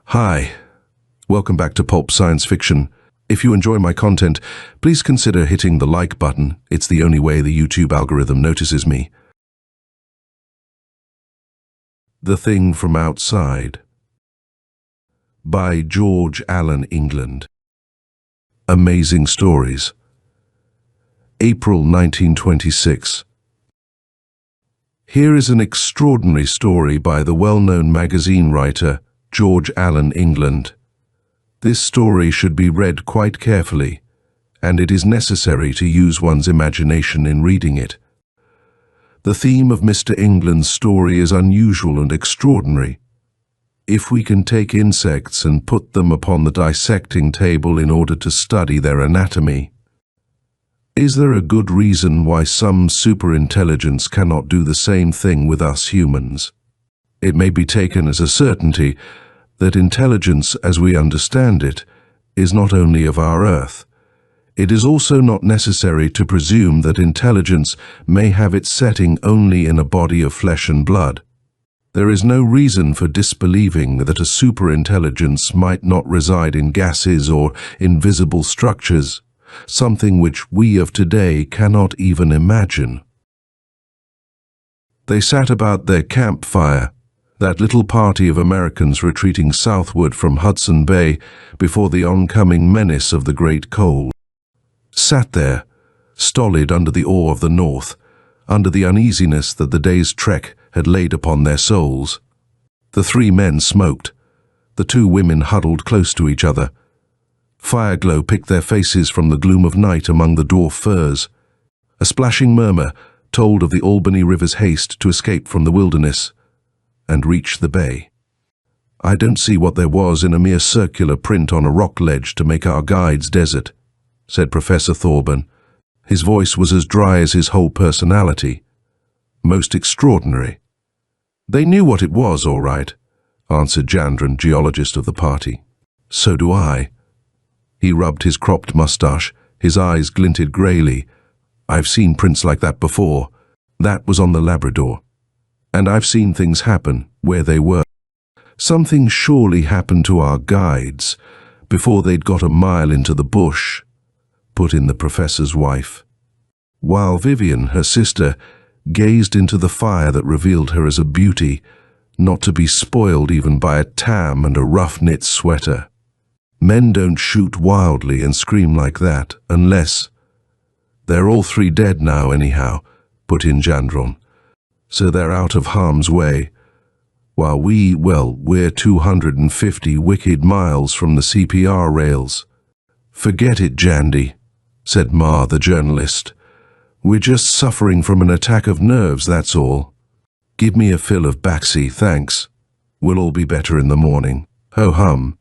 Hi, welcome back to Pulp Science Fiction. If you enjoy my content, please consider hitting the like button. It's the only way the YouTube algorithm notices me. The Thing from Outside by George Allen England. Amazing Stories. April 1926. Here is an extraordinary story by the well-known magazine writer George Allen England. This story should be read quite carefully, and it is necessary to use one's imagination in reading it. The theme of Mr. England's story is unusual and extraordinary. If we can take insects and put them upon the dissecting table in order to study their anatomy, is there a good reason why some superintelligence cannot do the same thing with us humans? It may be taken as a certainty that intelligence, as we understand it, is not only of our Earth. It is also not necessary to presume that intelligence may have its setting only in a body of flesh and blood. There is no reason for disbelieving that a superintelligence might not reside in gases or invisible structures, something which we of today cannot even imagine. They sat about their campfire, that little party of Americans retreating southward from Hudson Bay before the oncoming menace of the great cold. Sat there, stolid under the awe of the North, under the uneasiness that the day's trek had laid upon their souls. The three men smoked. The two women huddled close to each other. Fireglow picked their faces from the gloom of night among the dwarf firs. A splashing murmur told of the Albany River's haste to escape from the wilderness and reach the bay. I don't see what there was in a mere circular print on a rock ledge to make our guide's desert, said Professor Thorburn. His voice was as dry as his whole personality. Most extraordinary. They knew what it was, all right, answered Jandron, geologist of the party. So do I. He rubbed his cropped mustache. His eyes glinted greyly. I've seen prints like that before. That was on the Labrador. And I've seen things happen where they were. Something surely happened to our guides before they'd got a mile into the bush, put in the professor's wife. While Vivian, her sister, gazed into the fire that revealed her as a beauty, not to be spoiled even by a tam and a rough-knit sweater. Men don't shoot wildly and scream like that unless— They're all three dead now anyhow, put in Jandron. So they're out of harm's way, while we're 250 wicked miles from the CPR rails. Forget it, Jandy, said Ma, the journalist. We're just suffering from an attack of nerves, that's all. Give me a fill of Baxi, thanks. We'll all be better in the morning. Ho-hum.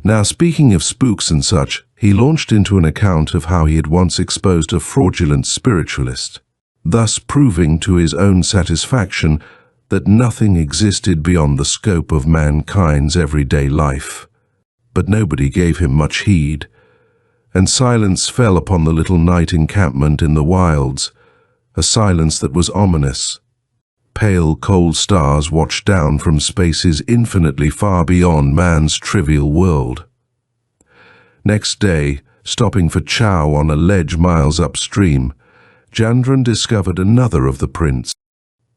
Now, speaking of spooks and such, he launched into an account of how he had once exposed a fraudulent spiritualist, thus proving to his own satisfaction that nothing existed beyond the scope of mankind's everyday life. But nobody gave him much heed, and silence fell upon the little night encampment in the wilds, a silence that was ominous. Pale, cold stars watched down from spaces infinitely far beyond man's trivial world. Next day, stopping for chow on a ledge miles upstream, Jandron discovered another of the prints.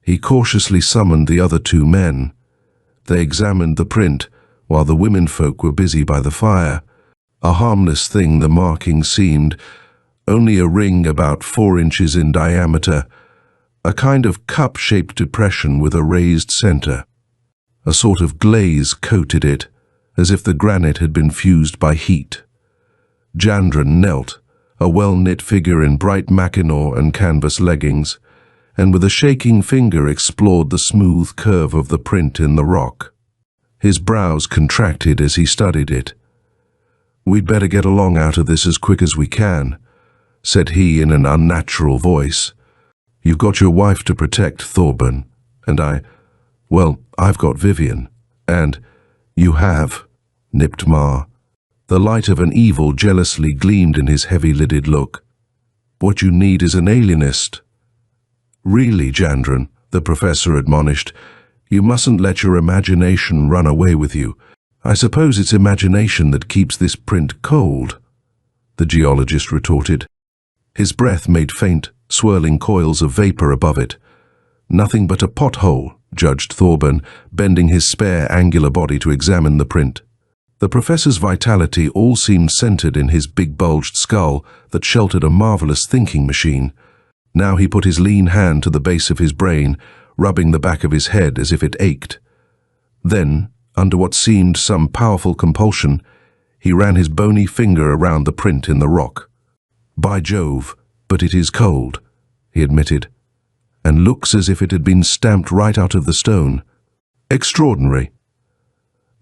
He cautiously summoned the other two men. They examined the print while the womenfolk were busy by the fire. A harmless thing the marking seemed, only a ring about 4 inches in diameter, a kind of cup-shaped depression with a raised center. A sort of glaze coated it, as if the granite had been fused by heat. Jandron knelt, a well-knit figure in bright mackinaw and canvas leggings, and with a shaking finger explored the smooth curve of the print in the rock. His brows contracted as he studied it. We'd better get along out of this as quick as we can, said he in an unnatural voice. You've got your wife to protect, Thorburn, and I've got Vivian. And you have, nipped Ma. The light of an evil jealously gleamed in his heavy-lidded look. What you need is an alienist. Really, Jandron, the professor admonished, you mustn't let your imagination run away with you. I suppose it's imagination that keeps this print cold, the geologist retorted. His breath made faint, swirling coils of vapor above it. Nothing but a pothole, judged Thorburn, bending his spare, angular body to examine the print. The professor's vitality all seemed centered in his big bulged skull that sheltered a marvelous thinking machine. Now he put his lean hand to the base of his brain, rubbing the back of his head as if it ached. Then, under what seemed some powerful compulsion, he ran his bony finger around the print in the rock. "By Jove, but it is cold," he admitted, "and looks as if it had been stamped right out of the stone. Extraordinary."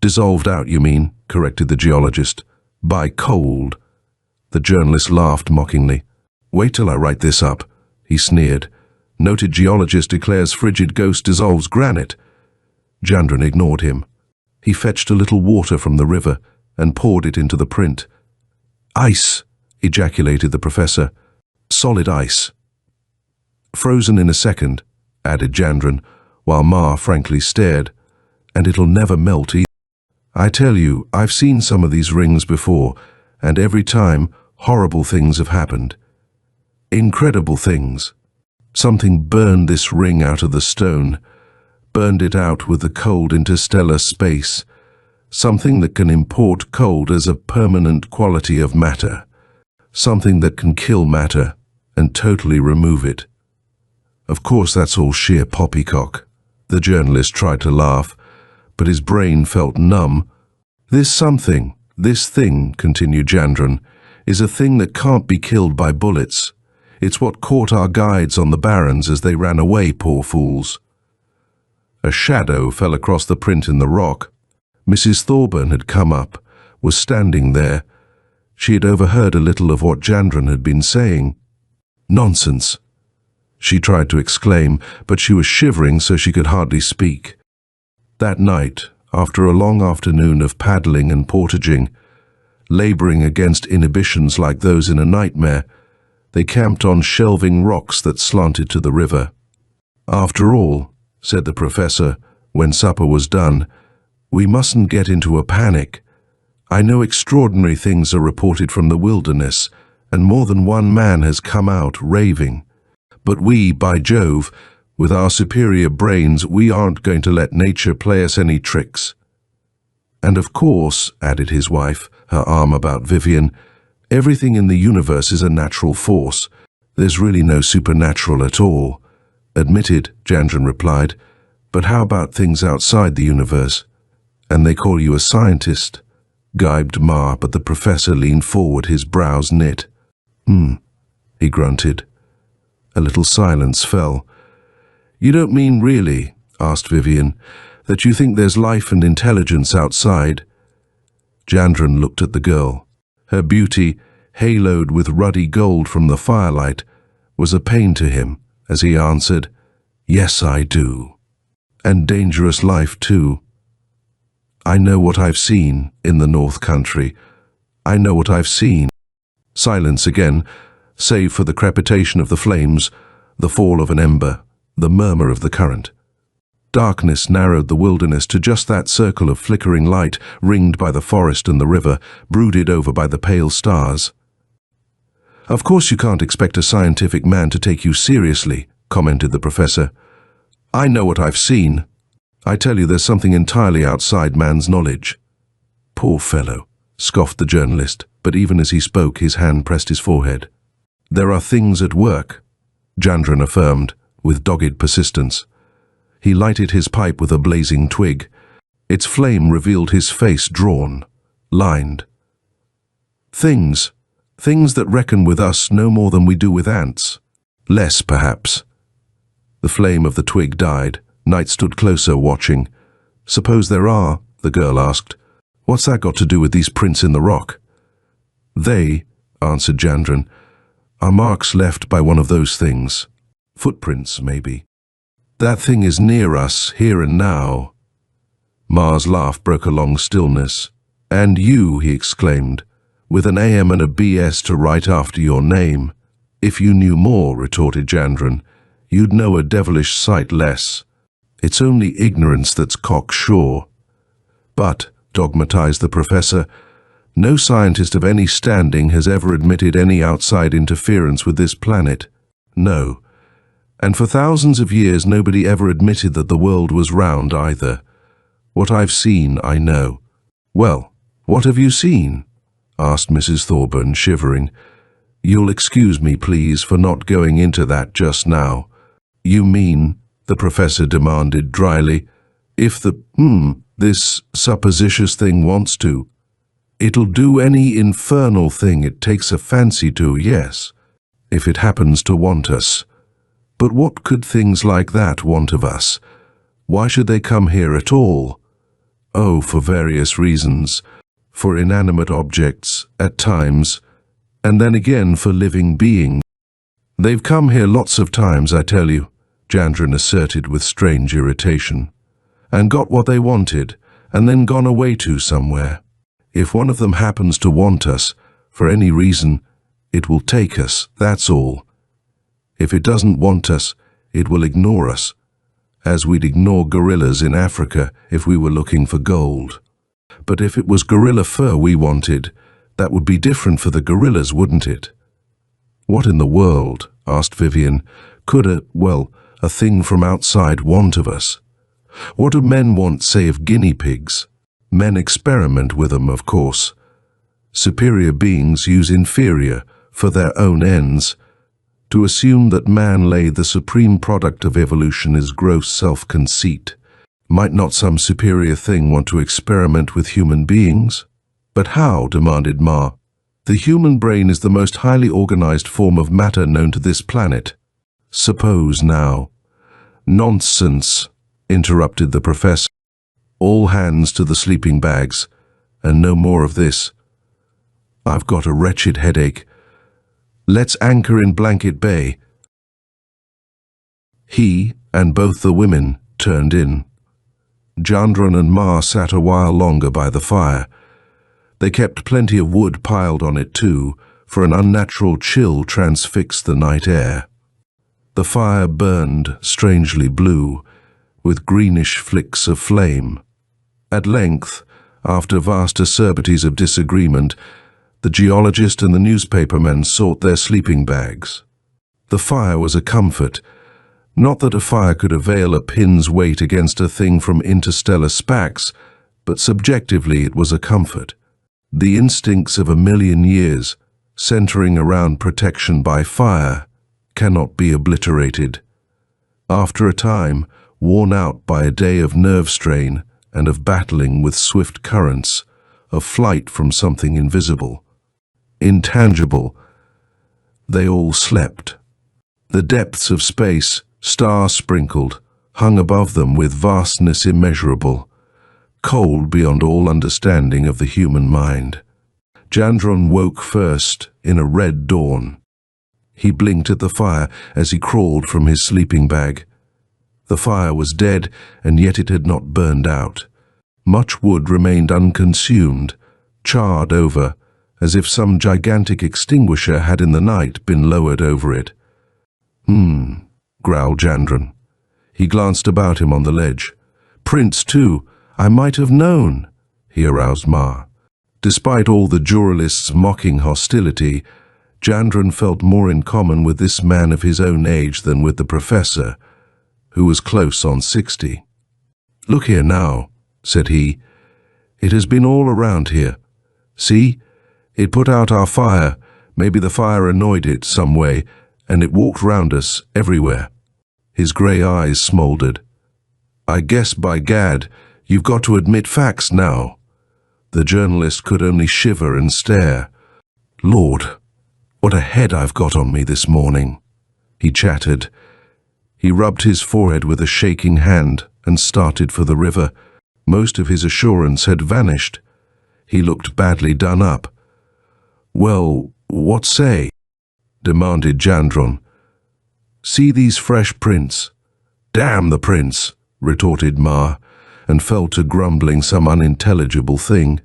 "Dissolved out, you mean," corrected the geologist. "By cold." The journalist laughed mockingly. "Wait till I write this up," he sneered. "Noted geologist declares frigid ghost dissolves granite." Jandron ignored him. He fetched a little water from the river and poured it into the print. "Ice," ejaculated the professor. "Solid ice." "Frozen in a second," added Jandron, while Ma frankly stared. "And it'll never melt either. I tell you, I've seen some of these rings before, and every time horrible things have happened. Incredible things. Something burned this ring out of the stone, burned it out with the cold interstellar space, something that can import cold as a permanent quality of matter, something that can kill matter and totally remove it. Of course that's all sheer poppycock." The journalist tried to laugh, but his brain felt numb. "This something, this thing," continued Jandron, "is a thing that can't be killed by bullets. It's what caught our guides on the barrens as they ran away, poor fools." A shadow fell across the print in the rock. Mrs. Thorburn had come up, was standing there. She had overheard a little of what Jandron had been saying. "Nonsense," she tried to exclaim, but she was shivering so she could hardly speak. That night, after a long afternoon of paddling and portaging, laboring against inhibitions like those in a nightmare, they camped on shelving rocks that slanted to the river. "After all," said the professor, when supper was done, "we mustn't get into a panic. I know extraordinary things are reported from the wilderness, and more than one man has come out raving. But we, by Jove, with our superior brains, we aren't going to let nature play us any tricks. And of course," added his wife, her arm about Vivian, "everything in the universe is a natural force. There's really no supernatural at all." "Admitted," Jandron replied, "but how about things outside the universe?" "And they call you a scientist," gibed Ma, but the professor leaned forward, his brows knit. He grunted. A little silence fell. "You don't mean really," asked Vivian, "that you think there's life and intelligence outside?" Jandron looked at the girl. Her beauty, haloed with ruddy gold from the firelight, was a pain to him as he answered, "Yes, I do. And dangerous life too. I know what I've seen in the North Country. I know what I've seen." Silence again, save for the crepitation of the flames, the fall of an ember, the murmur of the current. Darkness narrowed the wilderness to just that circle of flickering light, ringed by the forest and the river, brooded over by the pale stars. "Of course you can't expect a scientific man to take you seriously," commented the professor. "I know what I've seen. I tell you, there's something entirely outside man's knowledge." "Poor fellow," scoffed the journalist, but even as he spoke, his hand pressed his forehead. "There are things at work," Jandron affirmed, with dogged persistence. He lighted his pipe with a blazing twig. Its flame revealed his face drawn, lined. Things that reckon with us no more than we do with ants. Less, perhaps." The flame of the twig died. Knight stood closer, watching. "Suppose there are," the girl asked. "What's that got to do with these prints in the rock?" "They," answered Jandron, "are marks left by one of those things. Footprints, maybe. That thing is near us, here and now." Ma's laugh broke a long stillness. "And you," he exclaimed, "with an AM and a BS to write after your name." "If you knew more," retorted Jandron, "you'd know a devilish sight less. It's only ignorance that's cocksure." "But," dogmatized the professor. No scientist of any standing has ever admitted any outside interference with this planet. No. And for thousands of years nobody ever admitted that the world was round either. What I've seen, I know. Well, what have you seen? Asked Mrs. Thorburn, shivering. You'll excuse me, please, for not going into that just now. You mean, the professor demanded dryly, if this supposititious thing wants to. It'll do any infernal thing it takes a fancy to, yes, if it happens to want us. But what could things like that want of us? Why should they come here at all? Oh, for various reasons. For inanimate objects, at times, and then again for living beings. They've come here lots of times, I tell you, Jandron asserted with strange irritation, and got what they wanted, and then gone away to somewhere. If one of them happens to want us, for any reason, it will take us, that's all. If it doesn't want us, it will ignore us, as we'd ignore gorillas in Africa if we were looking for gold. But if it was gorilla fur we wanted, that would be different for the gorillas, wouldn't it? What in the world, asked Vivian, could a thing from outside want of us? What do men want, say, of guinea pigs? Men experiment with them, of course. Superior beings use inferior for their own ends. To assume that man lay the supreme product of evolution is gross self-conceit. Might not some superior thing want to experiment with human beings? But how? Demanded Ma. The human brain is the most highly organized form of matter known to this planet. Suppose now. Nonsense, interrupted the professor. All hands to the sleeping bags, and no more of this. I've got a wretched headache. Let's anchor in Blanket Bay. He and both the women turned in. Jandron and Ma sat a while longer by the fire. They kept plenty of wood piled on it too, for an unnatural chill transfixed the night air. The fire burned strangely blue, with greenish flicks of flame. At length, after vast acerbities of disagreement, the geologist and the newspapermen sought their sleeping bags. The fire was a comfort. Not that a fire could avail a pin's weight against a thing from interstellar space, but subjectively it was a comfort. The instincts of a million years, centering around protection by fire, cannot be obliterated. After a time, worn out by a day of nerve strain and of battling with swift currents, of flight from something invisible, intangible, they all slept. The depths of space, star-sprinkled, hung above them with vastness immeasurable, cold beyond all understanding of the human mind. Jandron woke first in a red dawn. He blinked at the fire as he crawled from his sleeping bag. The fire was dead, and yet it had not burned out. Much wood remained unconsumed, charred over, as if some gigantic extinguisher had in the night been lowered over it. Growled Jandron. He glanced about him on the ledge. Prints, too. I might have known, he aroused Ma. Despite all the juralists' mocking hostility, Jandron felt more in common with this man of his own age than with the professor, who was close on 60. Look here now, said he. It has been all around here. See? It put out our fire. Maybe the fire annoyed it some way, and it walked round us everywhere. His grey eyes smouldered. I guess, by gad, you've got to admit facts now. The journalist could only shiver and stare. Lord, what a head I've got on me this morning, he chattered. He rubbed his forehead with a shaking hand and started for the river. Most of his assurance had vanished. He looked badly done up. Well, what say? Demanded Jandron. See these fresh prints? Damn the prints, retorted Ma, and fell to grumbling some unintelligible thing.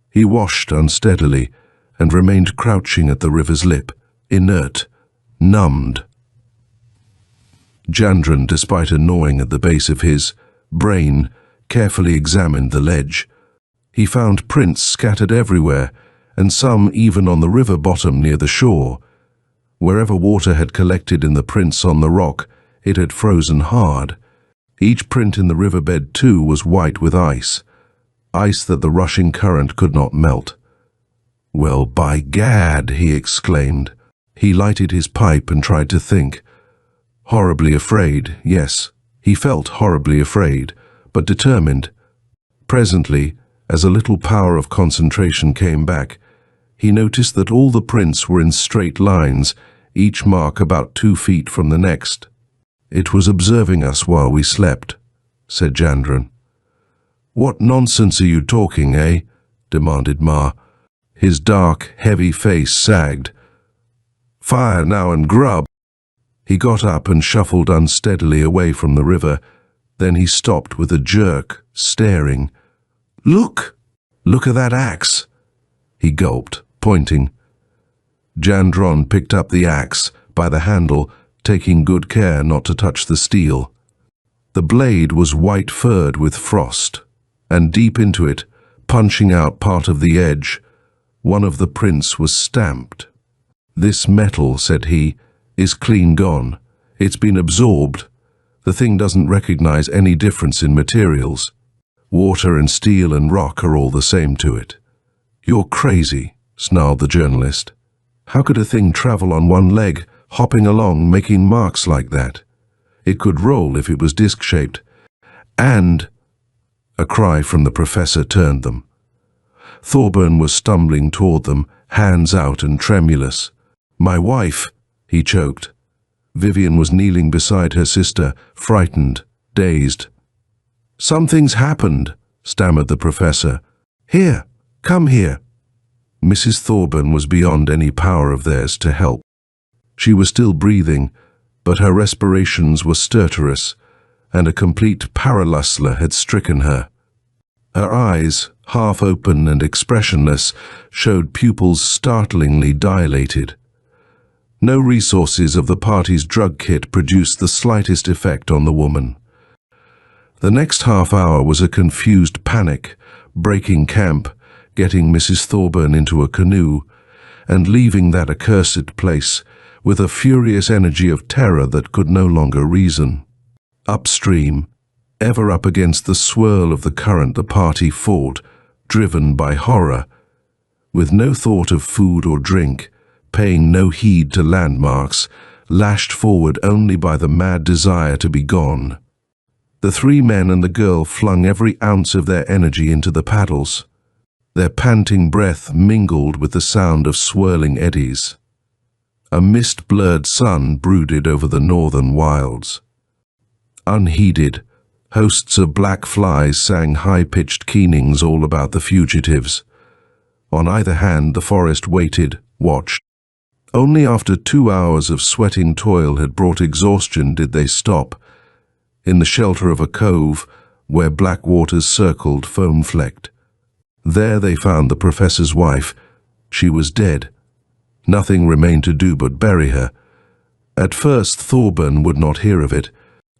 He washed unsteadily and remained crouching at the river's lip, inert, numbed. Jandron, despite a gnawing at the base of his brain, carefully examined the ledge. He found prints scattered everywhere, and some even on the river bottom near the shore. Wherever water had collected in the prints on the rock, it had frozen hard. Each print in the riverbed, too, was white with ice that the rushing current could not melt. "Well, by gad," he exclaimed. He lighted his pipe and tried to think. Horribly afraid, yes, he felt horribly afraid, but determined. Presently, as a little power of concentration came back, he noticed that all the prints were in straight lines, each mark about 2 feet from the next. "It was observing us while we slept," said Jandron. "What nonsense are you talking, eh?" demanded Ma. His dark, heavy face sagged. "Fire now and grub." He got up and shuffled unsteadily away from the river. Then he stopped with a jerk, staring. "Look! Look at that axe!" He gulped, pointing. Jandron picked up the axe by the handle, taking good care not to touch the steel. The blade was white-furred with frost, and deep into it, punching out part of the edge, one of the prints was stamped. "This metal," said he, "is clean gone. It's been absorbed. The thing doesn't recognize any difference in materials. Water and steel and rock are all the same to it." "You're crazy," snarled the journalist. "How could a thing travel on one leg, hopping along, making marks like that? It could roll if it was disc-shaped." And a cry from the professor turned them. Thorburn was stumbling toward them, hands out and tremulous. "My wife," he choked. Vivian was kneeling beside her sister, frightened, dazed. "Something's happened," stammered the professor. "Here, come here." Mrs. Thorburn was beyond any power of theirs to help. She was still breathing, but her respirations were stertorous, and a complete paralysis had stricken her. Her eyes, half open and expressionless, showed pupils startlingly dilated. No resources of the party's drug kit produced the slightest effect on the woman. The next half hour was a confused panic, breaking camp, getting Mrs. Thorburn into a canoe, and leaving that accursed place with a furious energy of terror that could no longer reason. Upstream, ever up against the swirl of the current, the party fought, driven by horror. With no thought of food or drink, paying no heed to landmarks, lashed forward only by the mad desire to be gone. The 3 men and the girl flung every ounce of their energy into the paddles. Their panting breath mingled with the sound of swirling eddies. A mist-blurred sun brooded over the northern wilds. Unheeded, hosts of black flies sang high-pitched keenings all about the fugitives. On either hand, the forest waited, watched. Only after 2 hours of sweating toil had brought exhaustion did they stop, in the shelter of a cove where black waters circled, foam-flecked. There they found the professor's wife. She was dead. Nothing remained to do but bury her. At first Thorburn would not hear of it.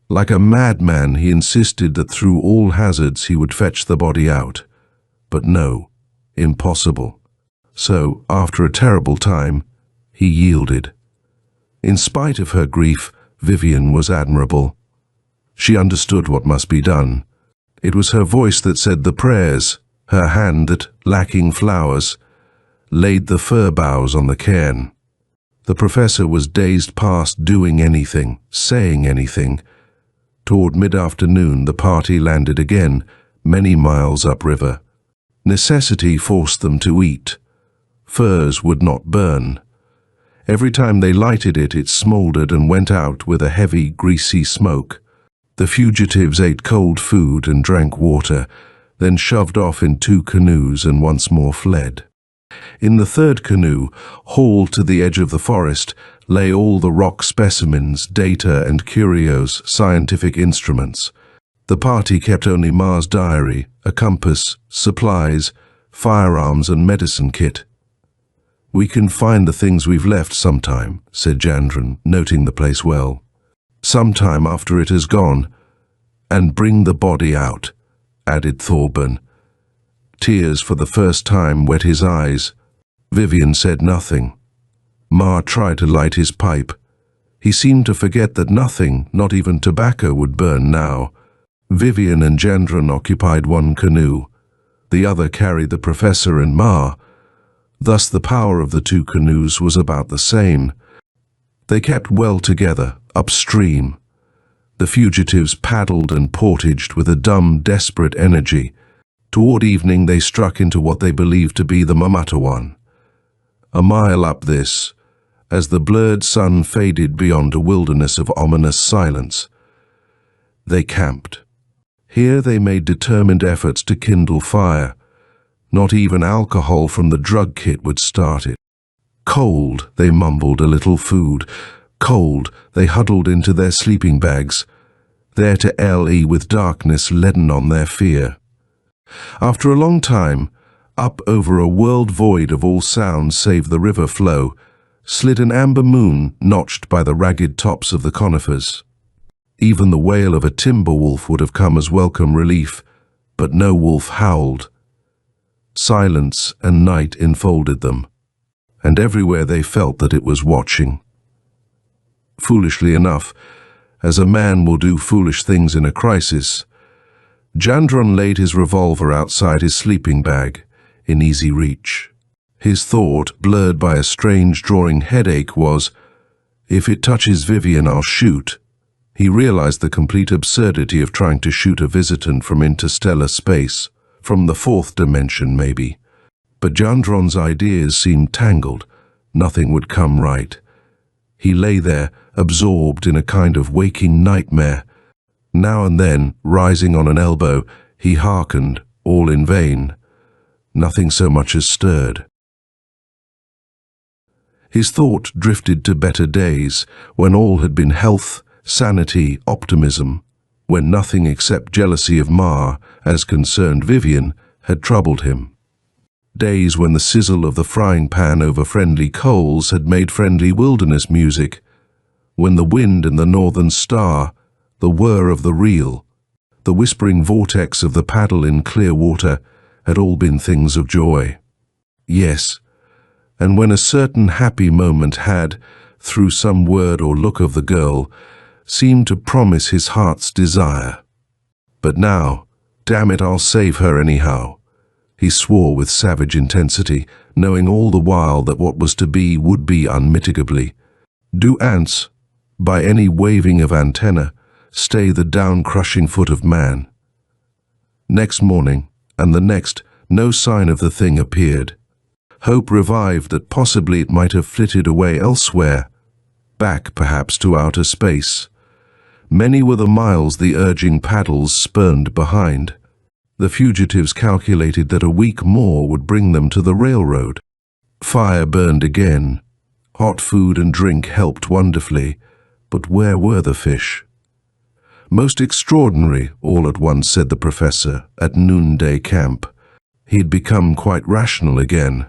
Like a madman, he insisted that through all hazards he would fetch the body out. But no, impossible. So, after a terrible time, he yielded. In spite of her grief, Vivian was admirable. She understood what must be done. It was her voice that said the prayers, her hand that, lacking flowers, laid the fir boughs on the cairn. The professor was dazed past doing anything, saying anything. Toward mid-afternoon the party landed again, many miles upriver. Necessity forced them to eat. Firs would not burn. Every time they lighted it, it smoldered and went out with a heavy, greasy smoke. The fugitives ate cold food and drank water, then shoved off in 2 canoes and once more fled. In the 3rd canoe, hauled to the edge of the forest, lay all the rock specimens, data and curios, scientific instruments. The party kept only Ma's diary, a compass, supplies, firearms and medicine kit. "We can find the things we've left sometime," said Jandron, noting the place well. "Sometime after it has gone. And bring the body out," added Thorburn. Tears for the first time wet his eyes. Vivian said nothing. Ma tried to light his pipe. He seemed to forget that nothing, not even tobacco, would burn now. Vivian and Gendron occupied one canoe. The other carried the professor and Ma. Thus the power of the two canoes was about the same. They kept well together, upstream. The fugitives paddled and portaged with a dumb, desperate energy. Toward evening they struck into what they believed to be the Mamatawan. A mile up this, as the blurred sun faded beyond a wilderness of ominous silence, they camped. Here they made determined efforts to kindle fire. Not even alcohol from the drug kit would start it. Cold, they mumbled a little food. Cold, they huddled into their sleeping bags, there to LE with darkness leaden on their fear. After a long time, up over a world void of all sounds save the river flow, slid an amber moon notched by the ragged tops of the conifers. Even the wail of a timber wolf would have come as welcome relief, but no wolf howled. Silence and night enfolded them, and everywhere they felt that it was watching. Foolishly enough, as a man will do foolish things in a crisis, Gendron laid his revolver outside his sleeping bag, in easy reach. His thought, blurred by a strange drawing headache, was, if it touches Vivian, I'll shoot. He realized the complete absurdity of trying to shoot a visitant from interstellar space, from the fourth dimension maybe. But Gendron's ideas seemed tangled. Nothing would come right. He lay there, absorbed in a kind of waking nightmare. Now and then, rising on an elbow, he hearkened, all in vain. Nothing so much as stirred. His thought drifted to better days, when all had been health, sanity, optimism, when nothing except jealousy of Ma, as concerned Vivian, had troubled him. Days when the sizzle of the frying pan over friendly coals had made friendly wilderness music, when the wind and the northern star, the whir of the reel, the whispering vortex of the paddle in clear water, had all been things of joy. Yes, and when a certain happy moment had, through some word or look of the girl, seemed to promise his heart's desire. But now, damn it, I'll save her anyhow. He swore with savage intensity, knowing all the while that what was to be would be unmitigably. Do ants, by any waving of antenna, stay the down-crushing foot of man? Next morning, and the next, no sign of the thing appeared. Hope revived that possibly it might have flitted away elsewhere, back perhaps to outer space. Many were the miles the urging paddles spurned behind. The fugitives calculated that a week more would bring them to the railroad. Fire burned again. Hot food and drink helped wonderfully, but where were the fish? Most extraordinary, all at once said the professor, at noonday camp. He had become quite rational again.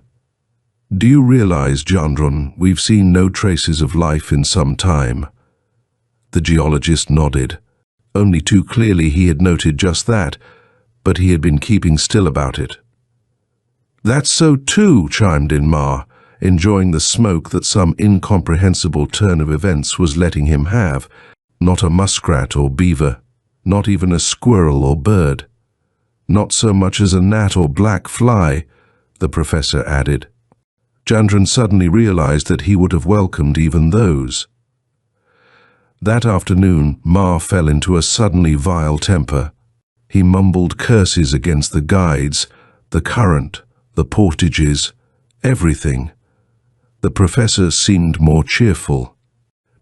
Do you realize, Gendron, we've seen no traces of life in some time? The geologist nodded. Only too clearly he had noted just that, but he had been keeping still about it. That's so too, chimed in Ma, enjoying the smoke that some incomprehensible turn of events was letting him have. Not a muskrat or beaver, not even a squirrel or bird. Not so much as a gnat or black fly, the professor added. Gendron suddenly realized that he would have welcomed even those. That afternoon, Ma fell into a suddenly vile temper. He mumbled curses against the guides, the current, the portages, everything. The professor seemed more cheerful.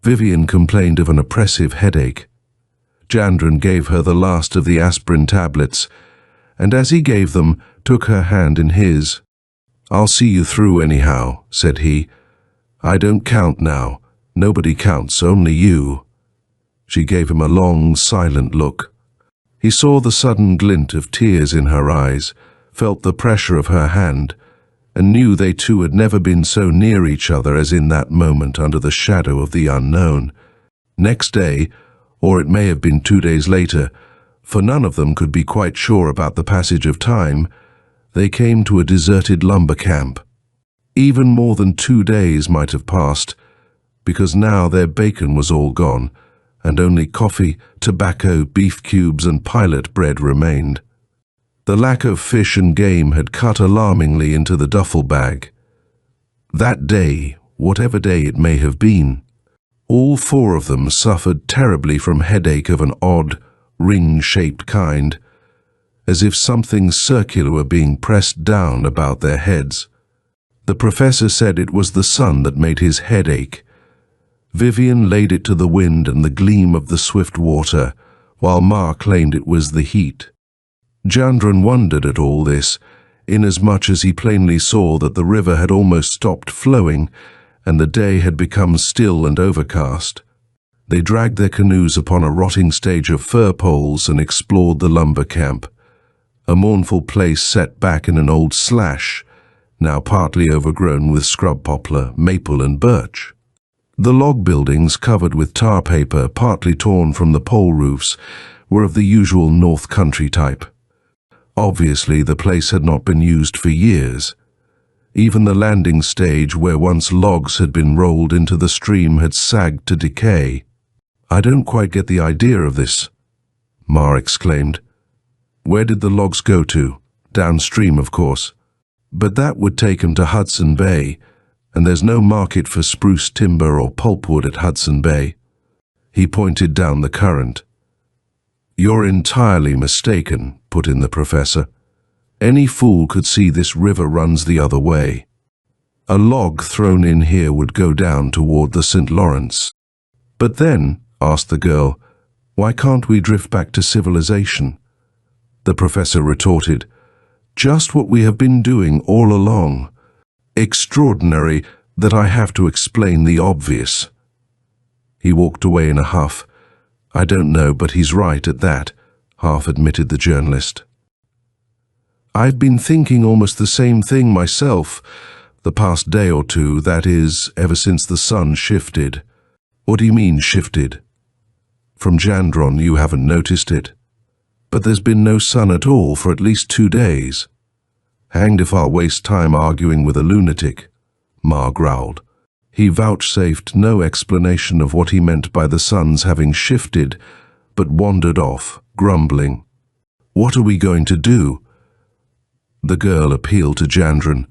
Vivian complained of an oppressive headache. Gendron gave her the last of the aspirin tablets, and as he gave them, took her hand in his. I'll see you through anyhow, said he. I don't count now. Nobody counts, only you. She gave him a long, silent look. He saw the sudden glint of tears in her eyes, felt the pressure of her hand, and knew they two had never been so near each other as in that moment under the shadow of the unknown. Next day, or it may have been 2 days later, for none of them could be quite sure about the passage of time, They came to a deserted lumber camp. Even more than 2 days might have passed, because now their bacon was all gone, and only coffee, tobacco, beef cubes, and pilot bread remained. The lack of fish and game had cut alarmingly into the duffel bag. That day, whatever day it may have been, all 4 of them suffered terribly from headache of an odd, ring-shaped kind, as if something circular were being pressed down about their heads. The professor said it was the sun that made his head ache. Vivian laid it to the wind and the gleam of the swift water, while Ma claimed it was the heat. Jandron wondered at all this, inasmuch as he plainly saw that the river had almost stopped flowing and the day had become still and overcast. They dragged their canoes upon a rotting stage of fir poles and explored the lumber camp, a mournful place set back in an old slash, now partly overgrown with scrub poplar, maple and birch. The log buildings, covered with tar paper, partly torn from the pole roofs, were of the usual North Country type. Obviously, the place had not been used for years. Even the landing stage where once logs had been rolled into the stream had sagged to decay. "I don't quite get the idea of this," Ma exclaimed. "Where did the logs go to? Downstream, of course. But that would take 'em to Hudson Bay, and there's no market for spruce timber or pulpwood at Hudson Bay." He pointed down the current. "You're entirely mistaken," put in the professor. "Any fool could see this river runs the other way. A log thrown in here would go down toward the St. Lawrence." "But then," asked the girl, "why can't we drift back to civilization?" The professor retorted, "Just what we have been doing all along. Extraordinary that I have to explain the obvious." He walked away in a huff. "I don't know, but he's right at that," half admitted the journalist. "I've been thinking almost the same thing myself, the past day or two, that is, ever since the sun shifted." "What do you mean, shifted?" "From Jandron, you haven't noticed it. But there's been no sun at all for at least 2 days." "Hanged if I'll waste time arguing with a lunatic," Ma growled. He vouchsafed no explanation of what he meant by the sun's having shifted, but wandered off, grumbling. "What are we going to do?" The girl appealed to Jandron.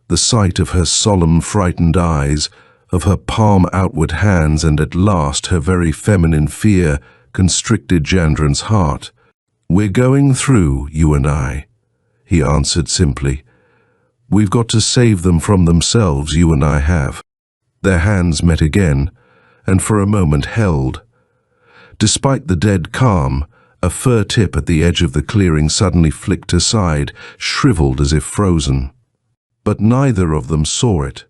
The sight of her solemn, frightened eyes, of her palm outward hands, and at last her very feminine fear, constricted Jandron's heart. "We're going through, you and I," he answered simply. "We've got to save them from themselves, you and I have." Their hands met again, and for a moment held. Despite the dead calm, a fir tip at the edge of the clearing suddenly flicked aside, shriveled as if frozen. But neither of them saw it.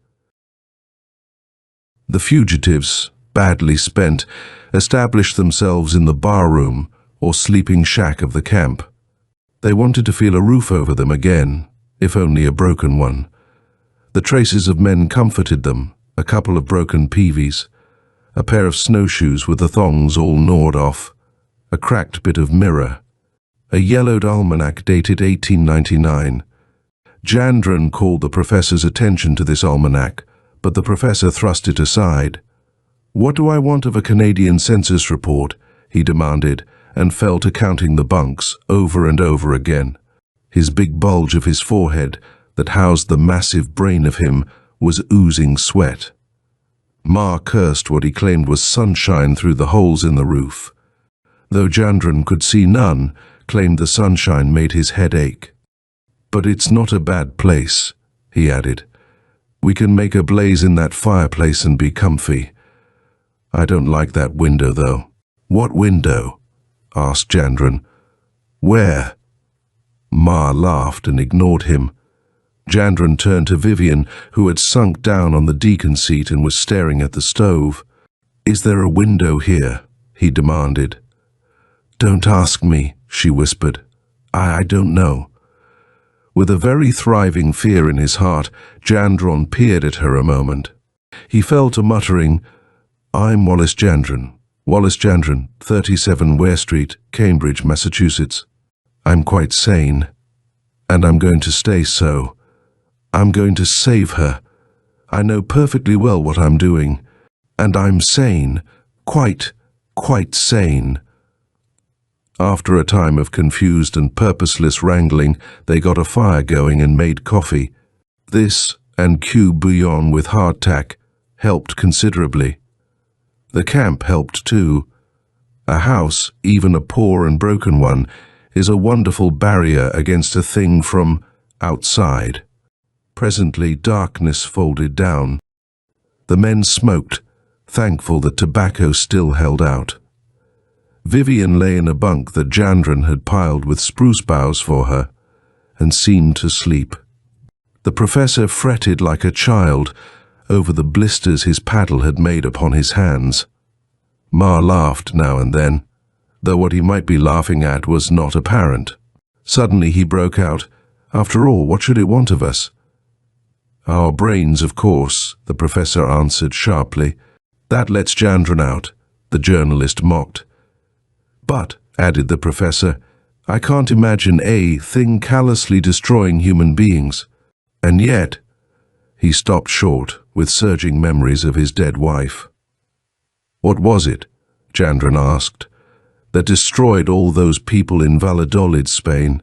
The fugitives, badly spent, established themselves in the barroom or sleeping shack of the camp. They wanted to feel a roof over them again, if only a broken one. The traces of men comforted them, a couple of broken peavies, a pair of snowshoes with the thongs all gnawed off, a cracked bit of mirror, a yellowed almanac dated 1899. Jandron called the professor's attention to this almanac, but the professor thrust it aside. "What do I want of a Canadian census report?" he demanded, and fell to counting the bunks over and over again. His big bulge of his forehead, that housed the massive brain of him, was oozing sweat. Ma cursed what he claimed was sunshine through the holes in the roof. Though Jandron could see none, claimed the sunshine made his head ache. "But it's not a bad place," he added. "We can make a blaze in that fireplace and be comfy. I don't like that window, though." "What window?" asked Jandron. "Where?" Ma laughed and ignored him. Jandron turned to Vivian, who had sunk down on the deacon seat and was staring at the stove. "Is there a window here?" he demanded. "Don't ask me," she whispered. I don't know." With a very thriving fear in his heart, Jandron peered at her a moment. He fell to muttering, "I'm Wallace Jandron. Wallace Jandron, 37 Ware Street, Cambridge, Massachusetts. I'm quite sane." And I'm going to stay so. I'm going to save her. I know perfectly well what I'm doing. And I'm sane. Quite sane. After a time of confused and purposeless wrangling, they got a fire going and made coffee. This, and cube bouillon with hardtack, helped considerably. The camp helped too. A house, even a poor and broken one, is a wonderful barrier against a thing from outside. Presently darkness folded down. The men smoked, thankful that tobacco still held out. Vivian lay in a bunk that Jandron had piled with spruce boughs for her, and seemed to sleep. The professor fretted like a child over the blisters his paddle had made upon his hands. Ma laughed now and then, though what he might be laughing at was not apparent. Suddenly he broke out, "After all, what should it want of us?" "Our brains, of course," the professor answered sharply. "That lets Jandron out," the journalist mocked. "But," added the professor, "I can't imagine a thing callously destroying human beings. And yet—" He stopped short, with surging memories of his dead wife. "What was it," Jandron asked, "that destroyed all those people in Valladolid, Spain?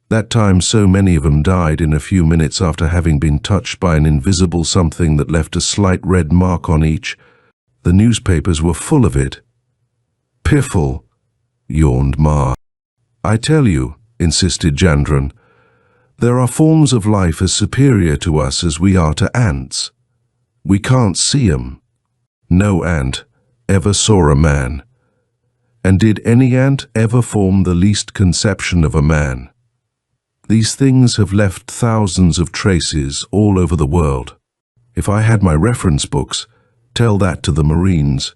That time so many of them died in a few minutes after having been touched by an invisible something that left a slight red mark on each. The newspapers were full of it." "Piffle," yawned Ma. "I tell you," insisted Jandron, "there are forms of life as superior to us as we are to ants. We can't see 'em. No ant ever saw a man. And did any ant ever form the least conception of a man? These things have left thousands of traces all over the world. If I had my reference books, tell that to the Marines."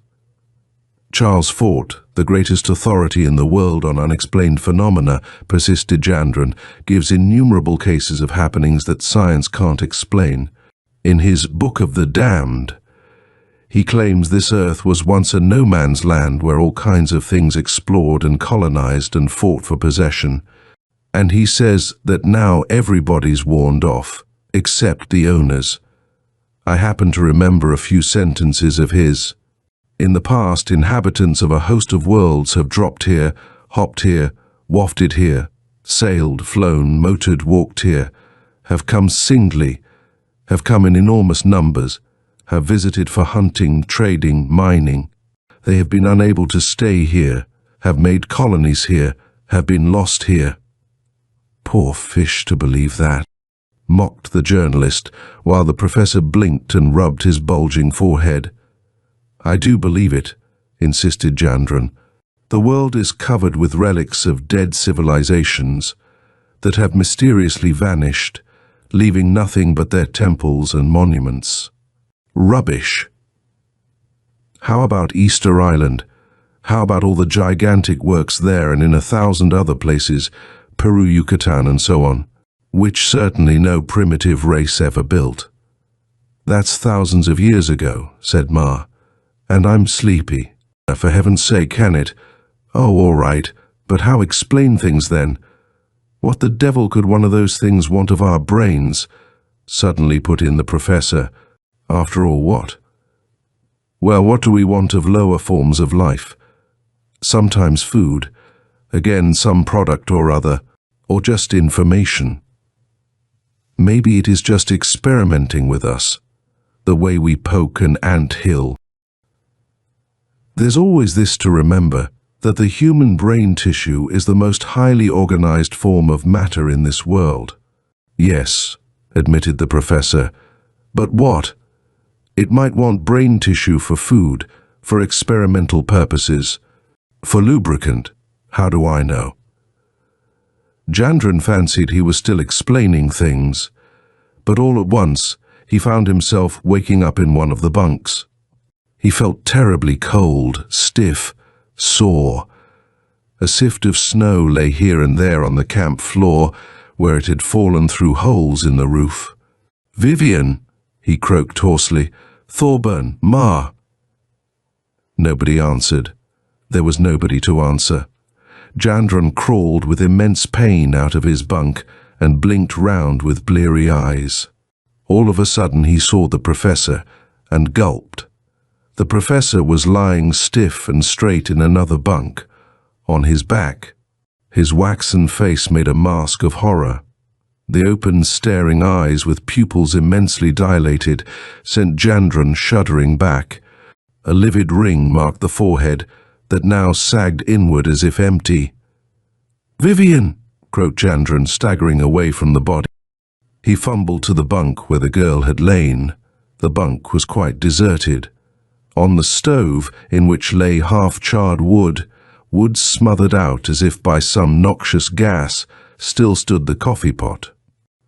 "Charles Fort, the greatest authority in the world on unexplained phenomena," persisted Jandron, "gives innumerable cases of happenings that science can't explain. In his Book of the Damned, he claims this earth was once a no-man's land where all kinds of things explored and colonized and fought for possession. And he says that now everybody's warned off, except the owners. I happen to remember a few sentences of his. In the past, inhabitants of a host of worlds have dropped here, hopped here, wafted here, sailed, flown, motored, walked here, have come singly, have come in enormous numbers, have visited for hunting, trading, mining. They have been unable to stay here, have made colonies here, have been lost here." "Poor fish to believe that," mocked the journalist, while the professor blinked and rubbed his bulging forehead. "I do believe it," insisted Jandron. "The world is covered with relics of dead civilizations that have mysteriously vanished, leaving nothing but their temples and monuments. Rubbish. How about Easter Island? How about all the gigantic works there and in 1,000 other places, Peru, Yucatan, and so on, which certainly no primitive race ever built?" "That's thousands of years ago," said Ma, "and I'm sleepy. For heaven's sake, can it? Oh, all right, but how explain things then? What the devil could one of those things want of our brains?" suddenly put in the professor. "After all, what?" "Well, what do we want of lower forms of life? Sometimes food, again some product or other, or just information. Maybe it is just experimenting with us, the way we poke an ant hill. There's always this to remember, that the human brain tissue is the most highly organized form of matter in this world." "Yes," admitted the professor, "but what? It might want brain tissue for food, for experimental purposes, for lubricant. How do I know?" Jandron fancied he was still explaining things, but all at once he found himself waking up in one of the bunks. He felt terribly cold, stiff, sore. A sift of snow lay here and there on the camp floor, where it had fallen through holes in the roof. "Vivian," he croaked hoarsely, "Thorburn, Ma." Nobody answered. There was nobody to answer. Jandron crawled with immense pain out of his bunk and blinked round with bleary eyes. All of a sudden he saw the professor and gulped. The professor was lying stiff and straight in another bunk, on his back. His waxen face made a mask of horror. The open, staring eyes, with pupils immensely dilated, sent Jandron shuddering back. A livid ring marked the forehead that now sagged inward as if empty. "Vivian!" croaked Jandron, staggering away from the body. He fumbled to the bunk where the girl had lain. The bunk was quite deserted. On the stove, in which lay half-charred wood smothered out as if by some noxious gas, still stood the coffee pot.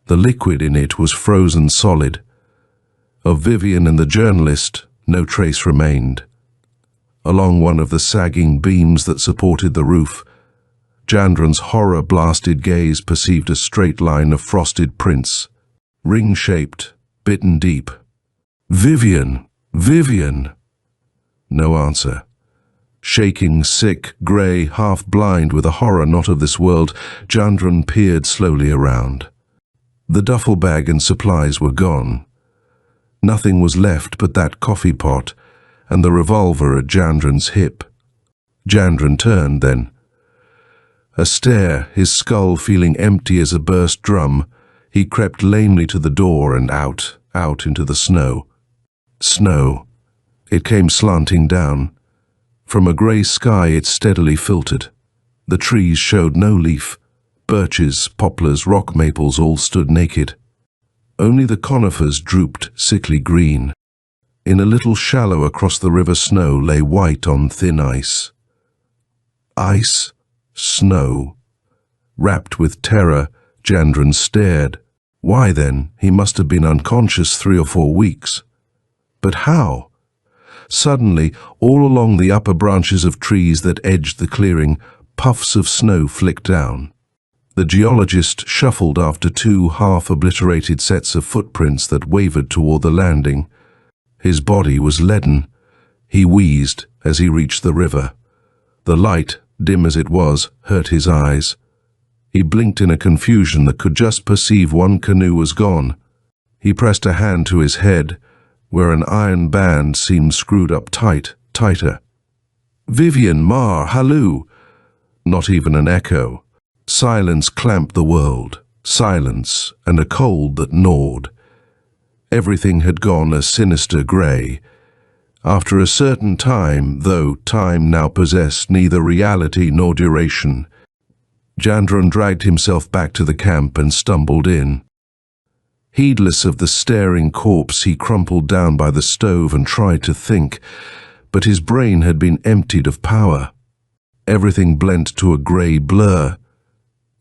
The liquid in it was frozen solid. Of Vivian and the journalist, no trace remained. Along one of the sagging beams that supported the roof, Jandron's horror-blasted gaze perceived a straight line of frosted prints, ring-shaped, bitten deep. "Vivian! Vivian!" No answer. Shaking, sick, grey, half-blind with a horror not of this world, Jandron peered slowly around. The duffel bag and supplies were gone. Nothing was left but that coffee pot and the revolver at Jandron's hip. Jandron turned then. A stare, his skull feeling empty as a burst drum, he crept lamely to the door and out into the snow. Snow. It came slanting down. From a grey sky it steadily filtered. The trees showed no leaf. Birches, poplars, rock maples all stood naked. Only the conifers drooped sickly green. In a little shallow across the river snow lay white on thin ice. Ice? Snow. Wrapped with terror, Jandron stared. Why then, he must have been unconscious 3 or 4 weeks. But how? Suddenly, all along the upper branches of trees that edged the clearing, puffs of snow flicked down. The geologist shuffled after 2 half-obliterated sets of footprints that wavered toward the landing. His body was leaden. He wheezed as he reached the river. The light, dim as it was, hurt his eyes. He blinked in a confusion that could just perceive one canoe was gone. He pressed a hand to his head, where an iron band seemed screwed up tighter. "Vivian, Ma, halloo!" Not even an echo. Silence clamped the world. Silence and a cold that gnawed. Everything had gone a sinister grey. After a certain time, though time now possessed neither reality nor duration, Jandron dragged himself back to the camp and stumbled in. Heedless of the staring corpse, he crumpled down by the stove and tried to think, but his brain had been emptied of power. Everything blent to a grey blur.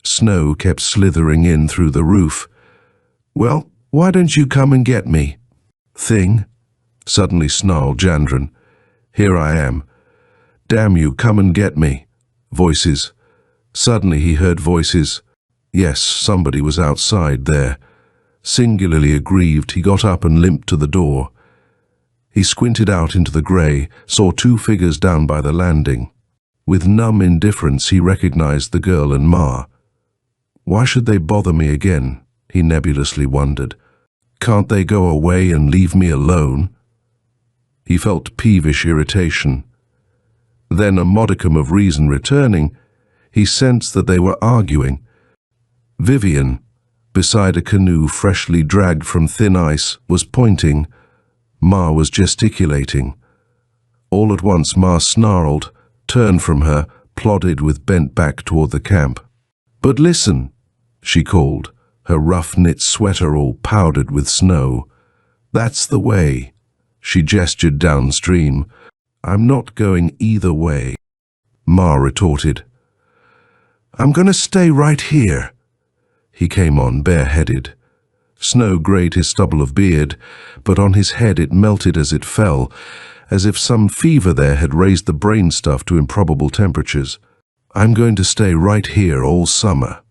Snow kept slithering in through the roof. "Well, why don't you come and get me?" "Thing?" suddenly snarled Jandron. "Here I am. Damn you, come and get me." Voices. Suddenly he heard voices. Yes, somebody was outside there. Singularly aggrieved, he got up and limped to the door. He squinted out into the grey, saw 2 figures down by the landing. With numb indifference he recognized the girl and Ma. Why should they bother me again? He nebulously wondered. Can't they go away and leave me alone? He felt peevish irritation. Then, a modicum of reason returning, he sensed that they were arguing. Vivian, beside a canoe freshly dragged from thin ice, was pointing. Ma was gesticulating. All at once Ma snarled, turned from her, plodded with bent back toward the camp. "But listen," she called, her rough-knit sweater all powdered with snow. "That's the way." She gestured downstream. "I'm not going either way." Ma retorted. "I'm going to stay right here." He came on bareheaded. Snow grayed his stubble of beard, but on his head it melted as it fell, as if some fever there had raised the brain stuff to improbable temperatures. "I'm going to stay right here all summer."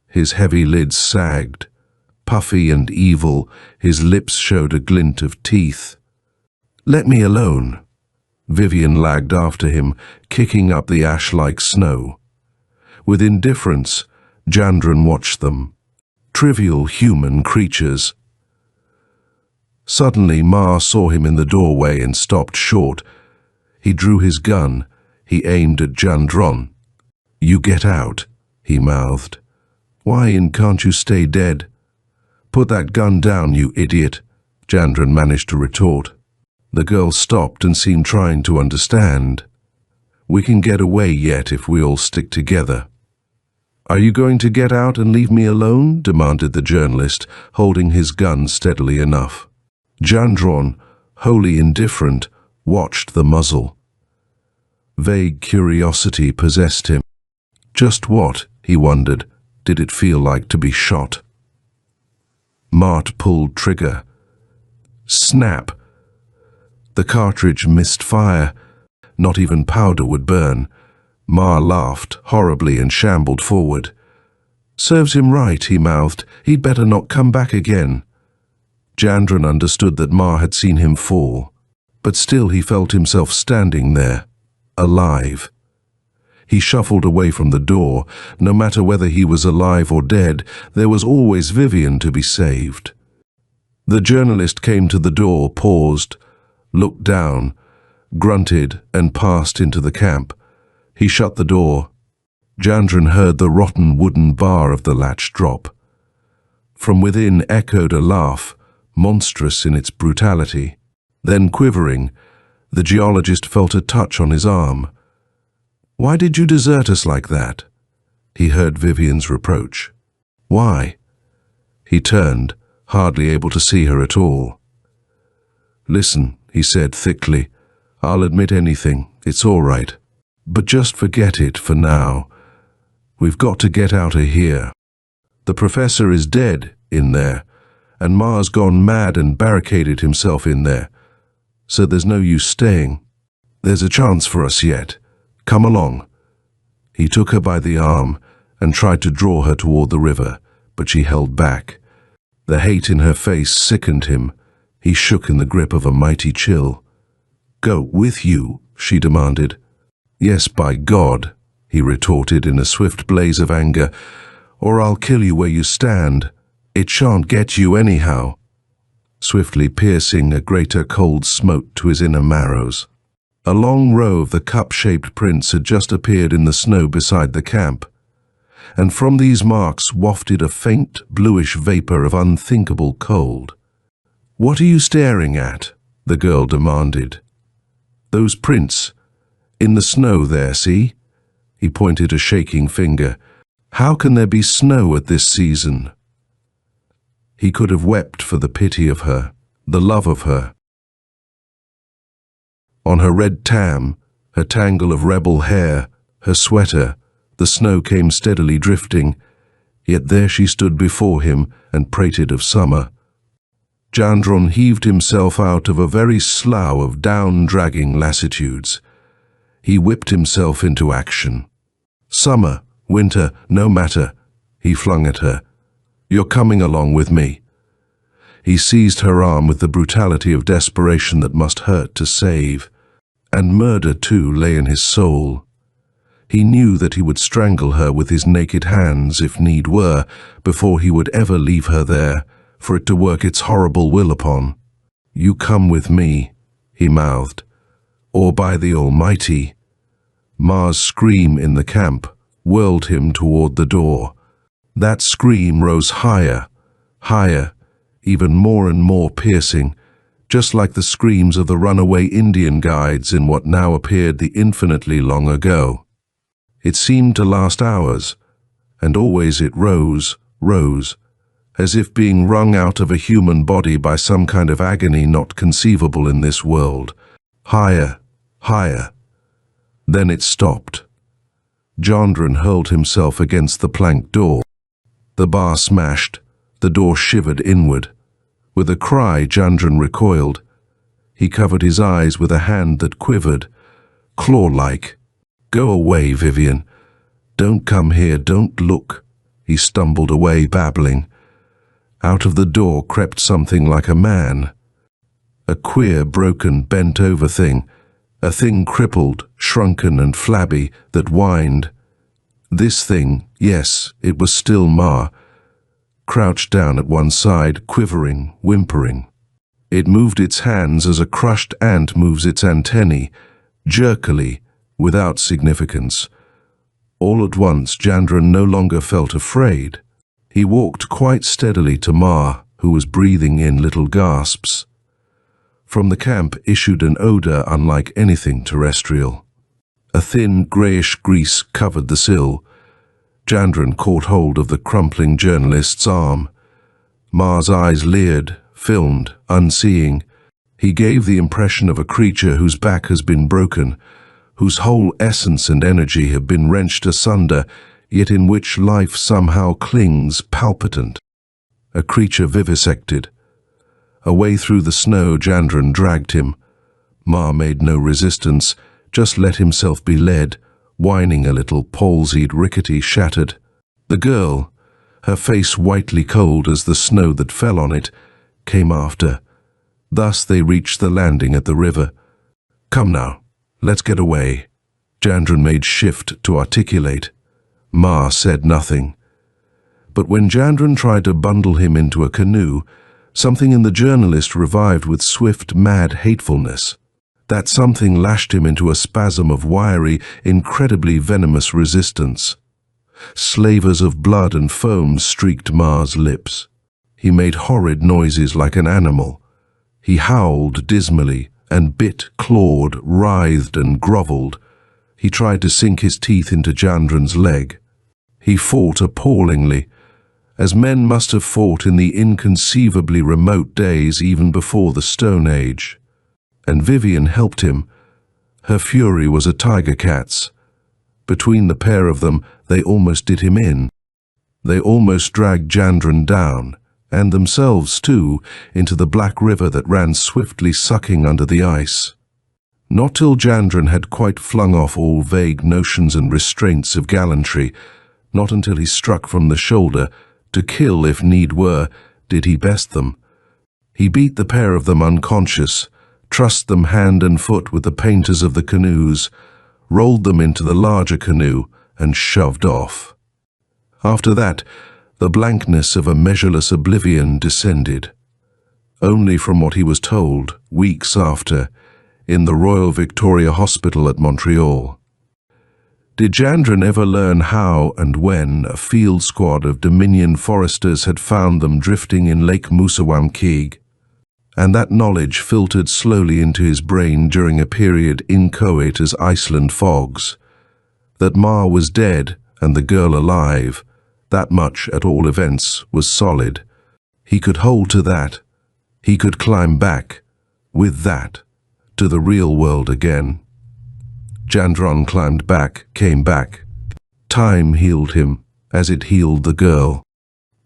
His heavy lids sagged. Puffy and evil, his lips showed a glint of teeth. "Let me alone." Vivian lagged after him, kicking up the ash-like snow. With indifference, Jandran watched them. Trivial human creatures. Suddenly, Ma saw him in the doorway and stopped short. He drew his gun. He aimed at Jandran. "You get out," he mouthed. "Why in can't you stay dead?" "Put that gun down, you idiot," Jandran managed to retort. The girl stopped and seemed trying to understand. "We can get away yet if we all stick together." "Are you going to get out and leave me alone?" demanded the journalist, holding his gun steadily enough. Jandran, wholly indifferent, watched the muzzle. Vague curiosity possessed him. Just what, he wondered, did it feel like to be shot? Mart pulled trigger. Snap! The cartridge missed fire. Not even powder would burn. Ma laughed horribly and shambled forward. "Serves him right," he mouthed. "He'd better not come back again." Jandran understood that Ma had seen him fall, but still he felt himself standing there, alive. He shuffled away from the door. No matter whether he was alive or dead, there was always Vivian to be saved. The journalist came to the door, paused, looked down, grunted, and passed into the camp. He shut the door. Jandran heard the rotten wooden bar of the latch drop. From within echoed a laugh, monstrous in its brutality. Then, quivering, the geologist felt a touch on his arm. "Why did you desert us like that?" He heard Vivian's reproach. "Why?" He turned, hardly able to see her at all. "Listen," he said thickly. "I'll admit anything. It's all right. But just forget it for now. We've got to get out of here. The professor is dead in there, and Ma's gone mad and barricaded himself in there. So there's no use staying. There's a chance for us yet. Come along." He took her by the arm and tried to draw her toward the river, but she held back. The hate in her face sickened him. He shook in the grip of a mighty chill. "Go with you?" she demanded. "Yes, by God," he retorted in a swift blaze of anger, "or I'll kill you where you stand. It shan't get you anyhow," swiftly piercing a greater cold smote to his inner marrows. A long row of the cup-shaped prints had just appeared in the snow beside the camp, and from these marks wafted a faint, bluish vapor of unthinkable cold. "What are you staring at?" the girl demanded. "Those prints. In the snow there, see?" He pointed a shaking finger. "How can there be snow at this season?" He could have wept for the pity of her, the love of her. On her red tam, her tangle of rebel hair, her sweater, the snow came steadily drifting, yet there she stood before him and prated of summer. Jandran heaved himself out of a very slough of down-dragging lassitudes. He whipped himself into action. "Summer, winter, no matter," he flung at her. "You're coming along with me." He seized her arm with the brutality of desperation that must hurt to save. And murder, too, lay in his soul. He knew that he would strangle her with his naked hands, if need were, before he would ever leave her there, for it to work its horrible will upon. "You come with me," he mouthed, "or by the Almighty." Ma's scream in the camp whirled him toward the door. That scream rose higher, higher, even more and more piercing, just like the screams of the runaway Indian guides in what now appeared the infinitely long ago. It seemed to last hours, and always it rose, rose, as if being wrung out of a human body by some kind of agony not conceivable in this world. Higher, higher. Then it stopped. Jandran hurled himself against the plank door. The bar smashed, the door shivered inward. With a cry, Jandran recoiled. He covered his eyes with a hand that quivered, claw-like. "Go away, Vivian. Don't come here, don't look." He stumbled away, babbling. Out of the door crept something like a man. A queer, broken, bent-over thing. A thing crippled, shrunken and flabby, that whined. This thing, yes, it was still Ma, crouched down at one side, quivering, whimpering. It moved its hands as a crushed ant moves its antennae, jerkily, without significance. All at once, Jandran no longer felt afraid. He walked quite steadily to Ma, who was breathing in little gasps. From the camp issued an odor unlike anything terrestrial. A thin, greyish grease covered the sill. Jandran caught hold of the crumpling journalist's arm. Ma's eyes leered, filmed, unseeing. He gave the impression of a creature whose back has been broken, whose whole essence and energy have been wrenched asunder, yet in which life somehow clings palpitant. A creature vivisected. Away through the snow, Jandran dragged him. Ma made no resistance, just let himself be led, whining a little, palsied, rickety, shattered. The girl, her face whitely cold as the snow that fell on it, came after. Thus they reached the landing at the river. "Come now, let's get away." Jandran made shift to articulate. Ma said nothing. But when Jandran tried to bundle him into a canoe, something in the journalist revived with swift, mad hatefulness. That something lashed him into a spasm of wiry, incredibly venomous resistance. Slavers of blood and foam streaked Ma's lips. He made horrid noises like an animal. He howled dismally and bit, clawed, writhed and grovelled. He tried to sink his teeth into Jandran's leg. He fought appallingly, as men must have fought in the inconceivably remote days even before the Stone Age. And Vivian helped him. Her fury was a tiger cat's. Between the pair of them, they almost did him in. They almost dragged Jandran down, and themselves too, into the black river that ran swiftly sucking under the ice. Not till Jandran had quite flung off all vague notions and restraints of gallantry, not until he struck from the shoulder, to kill if need were, did he best them. He beat the pair of them unconscious, trussed them hand and foot with the painters of the canoes, rolled them into the larger canoe, and shoved off. After that, the blankness of a measureless oblivion descended. Only from what he was told, weeks after, in the Royal Victoria Hospital at Montreal. Did Jandran ever learn how and when a field squad of Dominion foresters had found them drifting in Lake Musawamkeag? And that knowledge filtered slowly into his brain during a period inchoate as Iceland fogs. That Ma was dead and the girl alive, that much, at all events, was solid. He could hold to that. He could climb back, with that, to the real world again. Jandran climbed back, came back. Time healed him, as it healed the girl.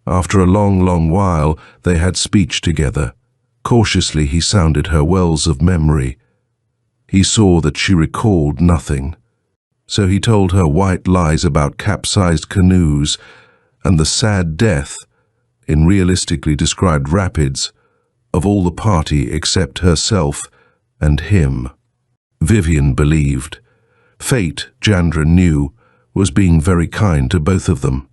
After a long, long while, they had speech together. Cautiously he sounded her wells of memory. He saw that she recalled nothing. So he told her white lies about capsized canoes and the sad death, in realistically described rapids, of all the party except herself and him. Vivian believed. Fate, Jandran knew, was being very kind to both of them.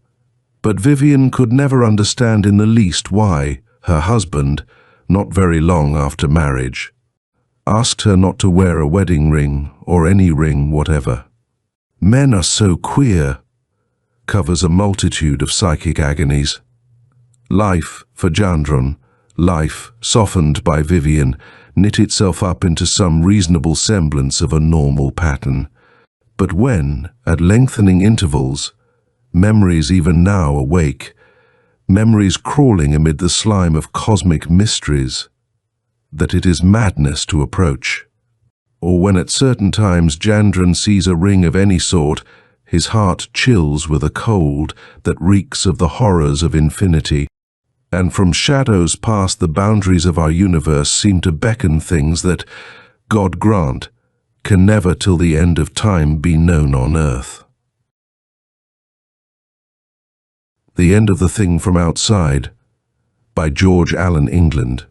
But Vivian could never understand in the least why her husband, not very long after marriage, asked her not to wear a wedding ring or any ring whatever. Men are so queer, covers a multitude of psychic agonies. Life, for Jandran, life, softened by Vivian, knit itself up into some reasonable semblance of a normal pattern. But when, at lengthening intervals, memories even now awake, memories crawling amid the slime of cosmic mysteries, that it is madness to approach. Or when at certain times Jandran sees a ring of any sort, his heart chills with a cold that reeks of the horrors of infinity, and from shadows past the boundaries of our universe seem to beckon things that, God grant, can never till the end of time be known on earth. The End of the Thing from Outside, by George Allen England.